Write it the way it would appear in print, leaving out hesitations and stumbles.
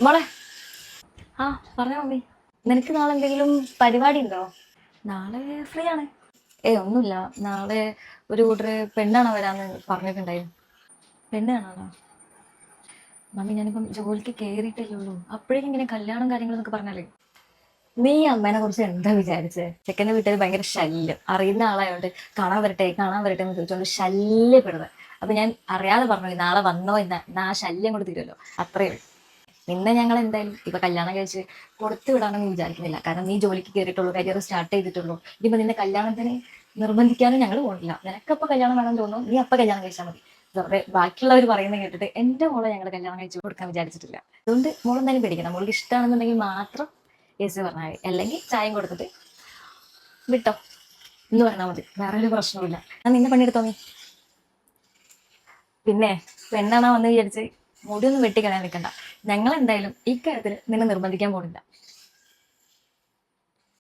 മോളെ. ആ പറഞ്ഞോ മമ്മി. നിനക്ക് നാളെ എന്തെങ്കിലും പരിപാടി ഉണ്ടോ? നാളെ ഫ്രീ ആണ്. ഒന്നുമില്ല. നാളെ ഒരു കൂട്ടര് പെണ്ണാണോ വരാന്ന് പറഞ്ഞിട്ടുണ്ടായിരുന്നു. പെണ്ണ് കാണാനോ? മമ്മി, ഞാനിപ്പം ജോലിക്ക് കയറിയിട്ടല്ലേ ഉള്ളൂ, അപ്പോഴേക്കും ഇങ്ങനെ കല്യാണം കാര്യങ്ങളെന്നൊക്കെ പറഞ്ഞാലേ. നീ അമ്മേനെ കുറിച്ച് എന്താ വിചാരിച്ചേ? ചെക്കൻ്റെ വീട്ടിൽ ഭയങ്കര ശല്യം, അറിയുന്ന ആളായോണ്ട് കാണാൻ വരട്ടെ എന്ന് ചോദിച്ചോണ്ട് ശല്യപ്പെടുന്നത്. അപ്പൊ ഞാൻ അറിയാതെ പറഞ്ഞു നാളെ വന്നോ എന്നാ ആ ശല്യം കൊണ്ട് തീരുമല്ലോ, അത്രയേ ഉള്ളൂ. നിന്നെ ഞങ്ങൾ എന്തായാലും ഇപ്പൊ കല്യാണം കഴിച്ച് കൊടുത്തു വിടാണെന്ന് വിചാരിക്കുന്നില്ല. കാരണം നീ ജോലിക്ക് കയറിയിട്ടുള്ളൂ, കരിയർ സ്റ്റാർട്ട് ചെയ്തിട്ടുള്ളൂ. ഇനിയിപ്പോ നിന്നെ കല്യാണത്തിന് നിർബന്ധിക്കാനും ഞങ്ങൾ പോകില്ല. നിനക്കപ്പൊ കല്യാണം വേണമെന്ന് തോന്നുന്നു, നീ അപ്പൊ കല്യാണം കഴിച്ചാൽ മതി. വെറുതെ ബാക്കിയുള്ളവർ പറയുന്നത് കേട്ടിട്ട് എന്റെ മോളെ ഞങ്ങൾ കല്യാണം കഴിച്ചു കൊടുക്കാൻ വിചാരിച്ചിട്ടില്ല. അതുകൊണ്ട് മോളെന്തായാലും പേടിക്കണം. മോൾക്ക് ഇഷ്ടമാണെന്നുണ്ടെങ്കിൽ മാത്രം യേസ് പറഞ്ഞാൽ മതി, അല്ലെങ്കിൽ ചായം കൊടുത്തിട്ട് വിട്ടോ എന്ന് പറഞ്ഞാൽ മതി. വേറെ ഒരു പ്രശ്നവുമില്ല. ഞാൻ നിന്നെ പണിയെടുത്തോ നീ. പിന്നെ പെണ്ണാണോ വന്ന് വിചാരിച്ച് മുടിയൊന്നും വെട്ടിക്കളയാൻ നിൽക്കണ്ട. ഞങ്ങൾ എന്തായാലും ഇക്കാര്യത്തിൽ നിന്നെ നിർബന്ധിക്കാൻ പോണില്ല.